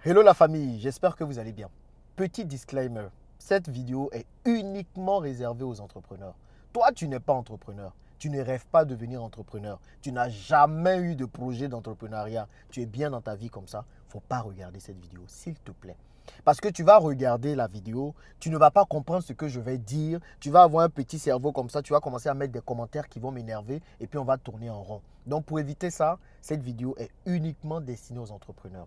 Hello la famille, j'espère que vous allez bien. Petit disclaimer, cette vidéo est uniquement réservée aux entrepreneurs. Toi, tu n'es pas entrepreneur, tu ne rêves pas de devenir entrepreneur, tu n'as jamais eu de projet d'entrepreneuriat, tu es bien dans ta vie comme ça, il ne faut pas regarder cette vidéo, s'il te plaît. Parce que tu vas regarder la vidéo, tu ne vas pas comprendre ce que je vais dire, tu vas avoir un petit cerveau comme ça, tu vas commencer à mettre des commentaires qui vont m'énerver et puis on va tourner en rond. Donc pour éviter ça, cette vidéo est uniquement destinée aux entrepreneurs.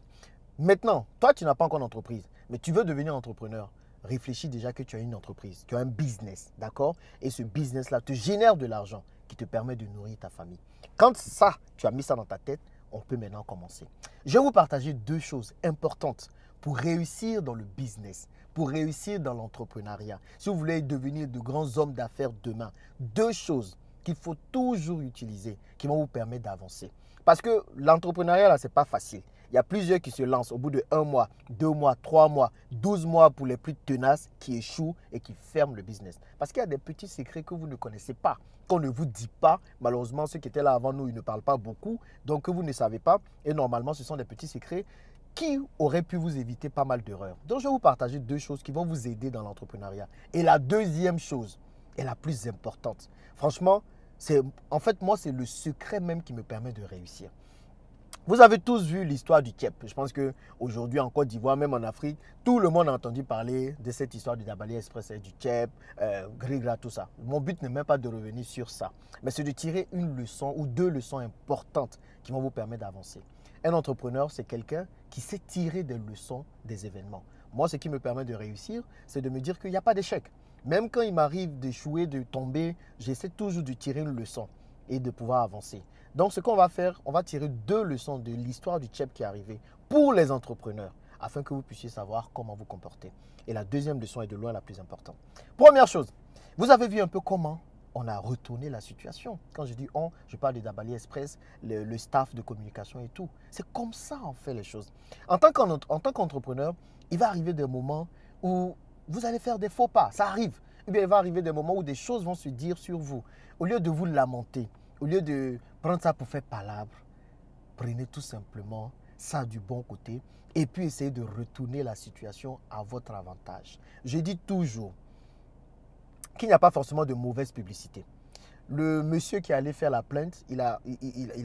Maintenant, toi, tu n'as pas encore d'entreprise, mais tu veux devenir entrepreneur. Réfléchis déjà que tu as une entreprise, tu as un business, d'accord? Et ce business-là te génère de l'argent qui te permet de nourrir ta famille. Quand ça, tu as mis ça dans ta tête, on peut maintenant commencer. Je vais vous partager deux choses importantes pour réussir dans le business, pour réussir dans l'entrepreneuriat. Si vous voulez devenir de grands hommes d'affaires demain, deux choses qu'il faut toujours utiliser qui vont vous permettre d'avancer. Parce que l'entrepreneuriat, là, ce n'est pas facile. Il y a plusieurs qui se lancent au bout de 1 mois, 2 mois, 3 mois, 12 mois pour les plus tenaces qui échouent et qui ferment le business. Parce qu'il y a des petits secrets que vous ne connaissez pas, qu'on ne vous dit pas. Malheureusement, ceux qui étaient là avant nous, ils ne parlent pas beaucoup, donc que vous ne savez pas. Et normalement, ce sont des petits secrets qui auraient pu vous éviter pas mal d'erreurs. Donc, je vais vous partager deux choses qui vont vous aider dans l'entrepreneuriat. Et la deuxième chose est la plus importante. Franchement, en fait, moi, c'est le secret même qui me permet de réussir. Vous avez tous vu l'histoire du Tchèp. Je pense qu'aujourd'hui, en Côte d'Ivoire, même en Afrique, tout le monde a entendu parler de cette histoire du Dabali Express, du Tchèp, Grigra, tout ça. Mon but n'est même pas de revenir sur ça, mais c'est de tirer une leçon ou deux leçons importantes qui vont vous permettre d'avancer. Un entrepreneur, c'est quelqu'un qui sait tirer des leçons des événements. Moi, ce qui me permet de réussir, c'est de me dire qu'il n'y a pas d'échec. Même quand il m'arrive d'échouer, de tomber, j'essaie toujours de tirer une leçon et de pouvoir avancer. Donc, ce qu'on va faire, on va tirer deux leçons de l'histoire du Tchèp qui est arrivé pour les entrepreneurs afin que vous puissiez savoir comment vous comporter. Et la deuxième leçon est de loin la plus importante. Première chose, vous avez vu un peu comment on a retourné la situation. Quand je dis on, je parle de Dabali Express, le staff de communication et tout. C'est comme ça on fait les choses. En tant qu'entrepreneur, il va arriver des moments où vous allez faire des faux pas. Ça arrive. Eh bien, il va arriver des moments où des choses vont se dire sur vous. Au lieu de vous lamenter, au lieu de prendre ça pour faire palabre, prenez tout simplement ça du bon côté et puis essayez de retourner la situation à votre avantage. Je dis toujours qu'il n'y a pas forcément de mauvaise publicité. Le monsieur qui allait faire la plainte, il a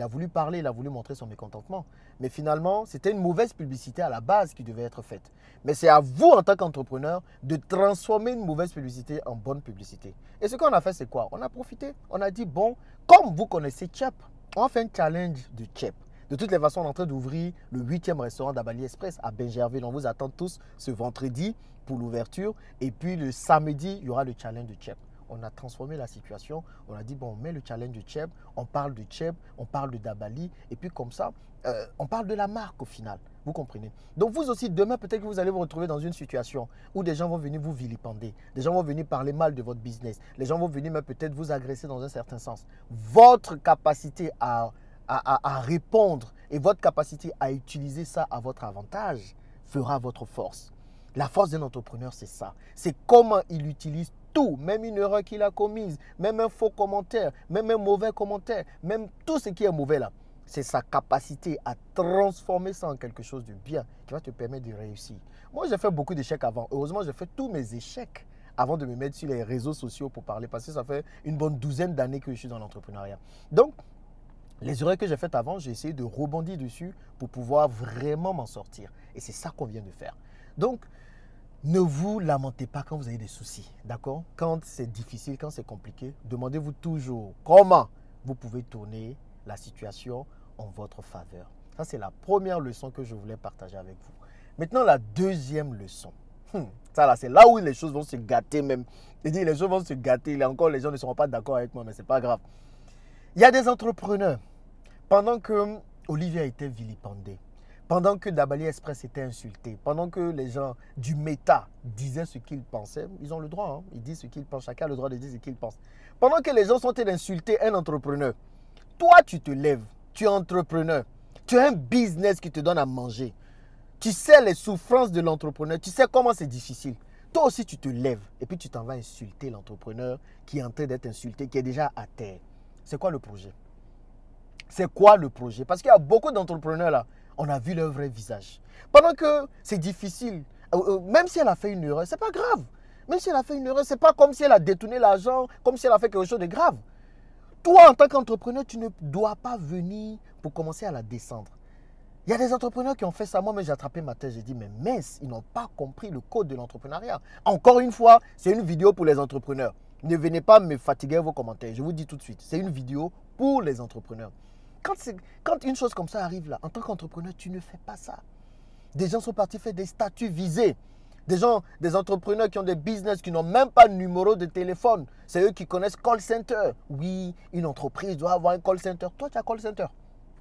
voulu parler, il a voulu montrer son mécontentement. Mais finalement, c'était une mauvaise publicité à la base qui devait être faite. Mais c'est à vous, en tant qu'entrepreneur, de transformer une mauvaise publicité en bonne publicité. Et ce qu'on a fait, c'est quoi? On a profité. On a dit, bon, comme vous connaissez Tchèp, on fait un challenge de Tchèp. De toutes les façons, on est en train d'ouvrir le 8e restaurant d'Abali Express à Benjerville. On vous attend tous ce vendredi pour l'ouverture. Et puis le samedi, il y aura le challenge de Tchèp. On a transformé la situation. On a dit, bon, on met le challenge de Tchèp, on parle de Tchèp, on parle de Dabali. Et puis comme ça, on parle de la marque au final. Vous comprenez? Donc vous aussi, demain, peut-être que vous allez vous retrouver dans une situation où des gens vont venir vous vilipender. Des gens vont venir parler mal de votre business. Les gens vont venir même peut-être vous agresser dans un certain sens. Votre capacité à répondre et votre capacité à utiliser ça à votre avantage fera votre force. La force d'un entrepreneur, c'est ça. C'est comment il utilise tout, même une erreur qu'il a commise, même un faux commentaire, même un mauvais commentaire, même tout ce qui est mauvais là. C'est sa capacité à transformer ça en quelque chose de bien qui va te permettre de réussir. Moi, j'ai fait beaucoup d'échecs avant. Heureusement, j'ai fait tous mes échecs avant de me mettre sur les réseaux sociaux pour parler parce que ça fait une bonne douzaine d'années que je suis dans l'entrepreneuriat. Donc, les erreurs que j'ai faites avant, j'ai essayé de rebondir dessus pour pouvoir vraiment m'en sortir. Et c'est ça qu'on vient de faire. Donc, ne vous lamentez pas quand vous avez des soucis, d'accord? Quand c'est difficile, quand c'est compliqué, demandez-vous toujours comment vous pouvez tourner la situation en votre faveur. Ça, c'est la première leçon que je voulais partager avec vous. Maintenant, la deuxième leçon. Ça, là, c'est là où les choses vont se gâter même. Je dis, les choses vont se gâter. Là encore, les gens ne seront pas d'accord avec moi, mais ce n'est pas grave. Il y a des entrepreneurs, pendant que Olivier a été vilipendé, pendant que Dabali Express était insulté, pendant que les gens du méta disaient ce qu'ils pensaient, ils ont le droit, ils disent ce qu'ils pensent, chacun a le droit de dire ce qu'il pense. Pendant que les gens sont en train d'insulter un entrepreneur, toi tu te lèves, tu es entrepreneur, tu as un business qui te donne à manger, tu sais les souffrances de l'entrepreneur, tu sais comment c'est difficile. Toi aussi tu te lèves et puis tu t'en vas insulter l'entrepreneur qui est en train d'être insulté, qui est déjà à terre. C'est quoi le projet? C'est quoi le projet? Parce qu'il y a beaucoup d'entrepreneurs là. On a vu leur vrai visage. Pendant que c'est difficile, même si elle a fait une erreur, c'est pas grave. Même si elle a fait une erreur, c'est pas comme si elle a détourné l'argent, comme si elle a fait quelque chose de grave. Toi, en tant qu'entrepreneur, tu ne dois pas venir pour commencer à la descendre. Il y a des entrepreneurs qui ont fait ça. Moi, j'ai attrapé ma tête. J'ai dit, mais mince, ils n'ont pas compris le code de l'entrepreneuriat. Encore une fois, c'est une vidéo pour les entrepreneurs. Ne venez pas me fatiguer vos commentaires. Je vous dis tout de suite, c'est une vidéo pour les entrepreneurs. Quand une chose comme ça arrive là, en tant qu'entrepreneur, tu ne fais pas ça. Des gens sont partis faire des statuts visés. Des entrepreneurs qui ont des business, qui n'ont même pas de numéro de téléphone. C'est eux qui connaissent call center. Oui, une entreprise doit avoir un call center. Toi, tu as call center.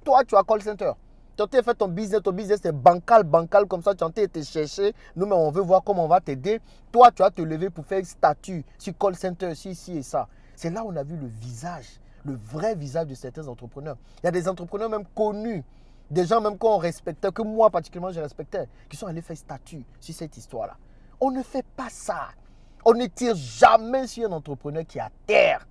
Toi, tu as call center. Tu as fait ton business est bancal comme ça. Tu as été chercher. Nous, mais on veut voir comment on va t'aider. Toi, tu vas te lever pour faire un statut sur call center, ci et ça. C'est là où on a vu le visage, le vrai visage de certains entrepreneurs. Il y a des entrepreneurs même connus. Des gens même qu'on respectait, que moi particulièrement je respectais, qui sont allés faire statut sur cette histoire-là. On ne fait pas ça. On ne tire jamais sur un entrepreneur qui est à terre.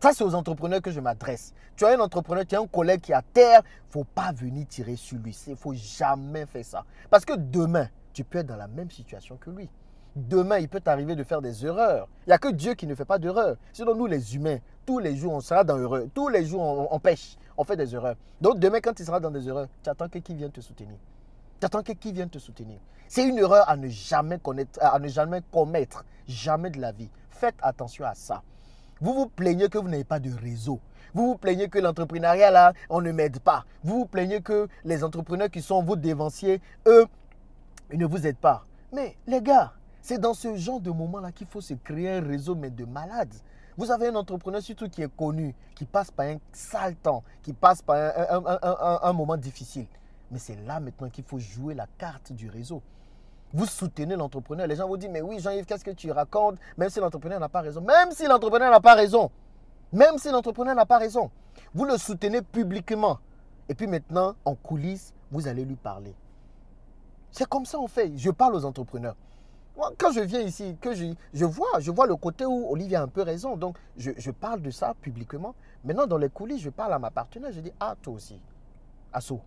Ça, c'est aux entrepreneurs que je m'adresse. Tu as un entrepreneur, tu as un collègue qui est à terre, il ne faut pas venir tirer sur lui. Il ne faut jamais faire ça. Parce que demain, tu peux être dans la même situation que lui. Demain, il peut t'arriver de faire des erreurs. Il n'y a que Dieu qui ne fait pas d'erreurs. Sinon, nous les humains, tous les jours, on sera dans l'erreur. Tous les jours, on pêche. On fait des erreurs. Donc demain, quand tu seras dans des erreurs, tu attends que qui vienne te soutenir. Tu attends que qui vienne te soutenir. C'est une erreur à ne jamais commettre. Jamais de la vie. Faites attention à ça. Vous vous plaignez que vous n'avez pas de réseau. Vous vous plaignez que l'entrepreneuriat, là, on ne m'aide pas. Vous vous plaignez que les entrepreneurs qui sont vos dévanciers, eux, ils ne vous aident pas. Mais les gars, c'est dans ce genre de moment-là qu'il faut se créer un réseau, mais de malades. Vous avez un entrepreneur surtout qui est connu, qui passe par un sale temps, qui passe par un moment difficile. Mais c'est là maintenant qu'il faut jouer la carte du réseau. Vous soutenez l'entrepreneur. Les gens vous disent, mais oui Jean-Yves, qu'est-ce que tu racontes? Même si l'entrepreneur n'a pas raison. Même si l'entrepreneur n'a pas raison. Même si l'entrepreneur n'a pas raison. Vous le soutenez publiquement. Et puis maintenant, en coulisses, vous allez lui parler. C'est comme ça on fait. Je parle aux entrepreneurs. Moi, quand je viens ici, que je vois le côté où Olivier a un peu raison. Donc, je parle de ça publiquement. Maintenant, dans les coulisses, je parle à ma partenaire. Je dis, ah, toi aussi, Asso,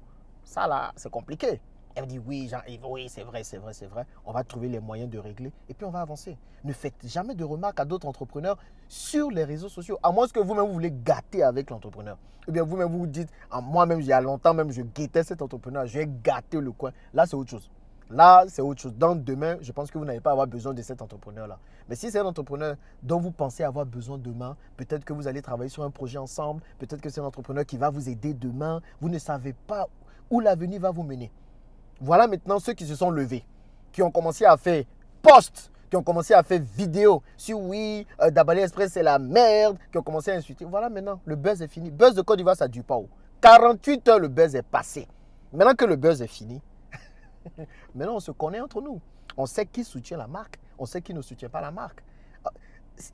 ça là, c'est compliqué. Elle me dit, oui, Jean-Yves, oui, c'est vrai. On va trouver les moyens de régler et puis on va avancer. Ne faites jamais de remarques à d'autres entrepreneurs sur les réseaux sociaux, à moins que vous-même, vous voulez gâter avec l'entrepreneur. Ou bien vous-même, vous vous dites, ah, moi-même, il y a longtemps, même, je guettais cet entrepreneur, je vais gâter le coin. Là, c'est autre chose. Là, c'est autre chose. Donc, demain, je pense que vous n'allez pas avoir besoin de cet entrepreneur-là. Mais si c'est un entrepreneur dont vous pensez avoir besoin demain, peut-être que vous allez travailler sur un projet ensemble, peut-être que c'est un entrepreneur qui va vous aider demain, vous ne savez pas où l'avenir va vous mener. Voilà maintenant ceux qui se sont levés, qui ont commencé à faire post, qui ont commencé à faire vidéo sur oui, Dabali Express c'est la merde, qui ont commencé à insulter. Voilà maintenant, le buzz est fini. Buzz de Côte d'Ivoire, ça ne dure pas. 48 heures, le buzz est passé. Maintenant que le buzz est fini, maintenant on se connaît entre nous. On sait qui soutient la marque, on sait qui ne soutient pas la marque.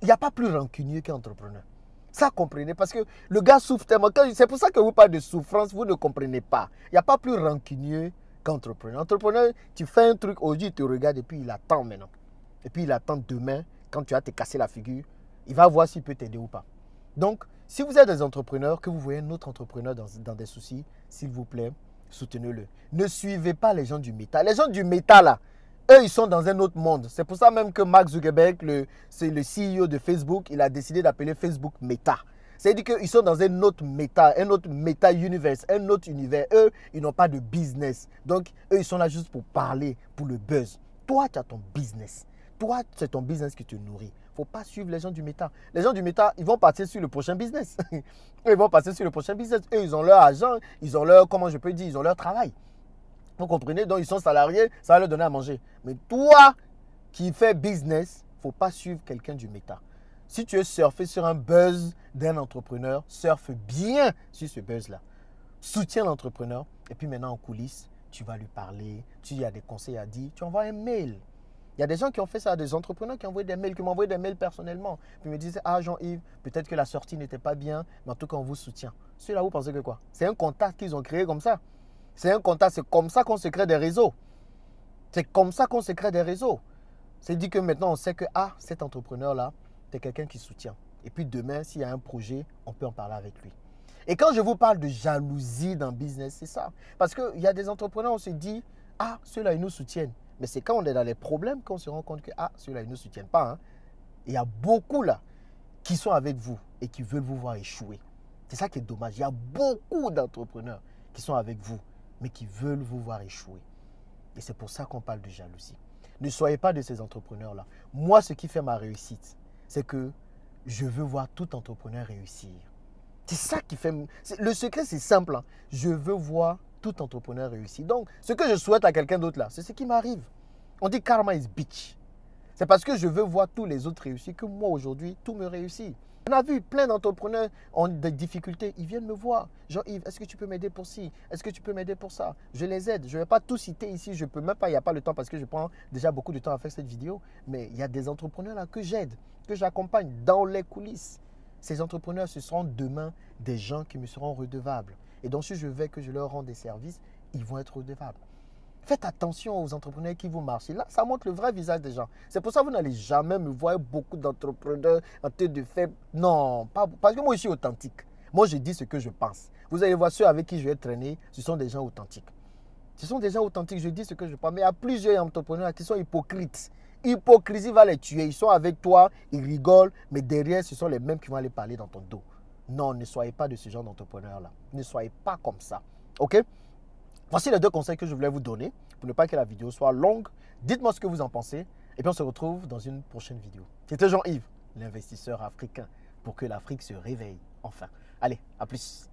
Il n'y a pas plus rancunieux qu'entrepreneur. Ça, comprenez, parce que le gars souffre tellement. C'est pour ça que vous parlez de souffrance, vous ne comprenez pas. Il n'y a pas plus rancunieux qu'entrepreneur. Entrepreneur, tu fais un truc aujourd'hui, il te regarde et puis il attend maintenant. Et puis il attend demain, quand tu vas te casser la figure, il va voir s'il peut t'aider ou pas. Donc, si vous êtes des entrepreneurs, que vous voyez un autre entrepreneur dans des soucis, s'il vous plaît, soutenez-le. Ne suivez pas les gens du méta. Les gens du méta, là, eux, ils sont dans un autre monde. C'est pour ça même que Mark Zuckerberg, c'est le CEO de Facebook, il a décidé d'appeler Facebook Meta. C'est-à-dire qu'ils sont dans un autre méta-univers, un autre univers. Eux, ils n'ont pas de business. Donc, eux, ils sont là juste pour parler, pour le buzz. Toi, tu as ton business. Toi, c'est ton business qui te nourrit. Il ne faut pas suivre les gens du méta. Les gens du méta, ils vont partir sur le prochain business. Ils vont passer sur le prochain business. Eux, ils ont leur argent, ils ont leur, comment je peux dire, ils ont leur travail. Vous comprenez? Donc, ils sont salariés, ça va leur donner à manger. Mais toi, qui fais business, il ne faut pas suivre quelqu'un du méta. Si tu es surfé sur un buzz d'un entrepreneur, surfe bien sur ce buzz-là. Soutiens l'entrepreneur et puis maintenant en coulisses, tu vas lui parler, tu as des conseils à dire, tu envoies un mail. Il y a des gens qui ont fait ça, des entrepreneurs qui ont envoyé des mails, qui m'ont envoyé des mails personnellement. Puis me disaient, ah Jean-Yves, peut-être que la sortie n'était pas bien, mais en tout cas on vous soutient. Celui-là, vous pensez que quoi? C'est un contact qu'ils ont créé comme ça. C'est un contact, c'est comme ça qu'on se crée des réseaux. C'est comme ça qu'on se crée des réseaux. C'est dit que maintenant on sait que, ah, cet entrepreneur-là, c'est quelqu'un qui soutient. Et puis demain, s'il y a un projet, on peut en parler avec lui. Et quand je vous parle de jalousie dans le business, c'est ça. Parce qu'il y a des entrepreneurs, on se dit, ah, ceux-là, ils nous soutiennent. Mais c'est quand on est dans les problèmes qu'on se rend compte que, ah, ceux-là, ils ne nous soutiennent pas. Hein. Il y a beaucoup là qui sont avec vous et qui veulent vous voir échouer. C'est ça qui est dommage. Il y a beaucoup d'entrepreneurs qui sont avec vous, mais qui veulent vous voir échouer. Et c'est pour ça qu'on parle de jalousie. Ne soyez pas de ces entrepreneurs-là. Moi, ce qui fait ma réussite, c'est que je veux voir tout entrepreneur réussir. C'est ça qui fait... Le secret, c'est simple. Hein. Je veux voir tout entrepreneur réussir. Donc, ce que je souhaite à quelqu'un d'autre là, c'est ce qui m'arrive. On dit karma is bitch. C'est parce que je veux voir tous les autres réussir que moi, aujourd'hui, tout me réussit. On a vu plein d'entrepreneurs ont des difficultés. Ils viennent me voir. Jean-Yves, est-ce que tu peux m'aider pour ci? Est-ce que tu peux m'aider pour ça? Je les aide. Je ne vais pas tout citer ici. Je ne peux même pas. Il n'y a pas le temps parce que je prends déjà beaucoup de temps à faire cette vidéo. Mais il y a des entrepreneurs là que j'aide, que j'accompagne dans les coulisses. Ces entrepreneurs, ce seront demain des gens qui me seront redevables. Et donc, si je veux que je leur rende des services, ils vont être redevables. Faites attention aux entrepreneurs qui vous marchent. Là, ça montre le vrai visage des gens. C'est pour ça que vous n'allez jamais me voir beaucoup d'entrepreneurs en train de faire... Non, pas, parce que moi, je suis authentique. Moi, je dis ce que je pense. Vous allez voir ceux avec qui je vais traîner, ce sont des gens authentiques. Ce sont des gens authentiques, je dis ce que je pense. Mais il y a plusieurs entrepreneurs qui sont hypocrites. Hypocrisie va les tuer. Ils sont avec toi, ils rigolent, mais derrière, ce sont les mêmes qui vont aller parler dans ton dos. Non, ne soyez pas de ce genre d'entrepreneur-là. Ne soyez pas comme ça. OK? Voici les deux conseils que je voulais vous donner pour ne pas que la vidéo soit longue. Dites-moi ce que vous en pensez et puis on se retrouve dans une prochaine vidéo. C'était Jean-Yves, l'investisseur africain, pour que l'Afrique se réveille enfin. Allez, à plus.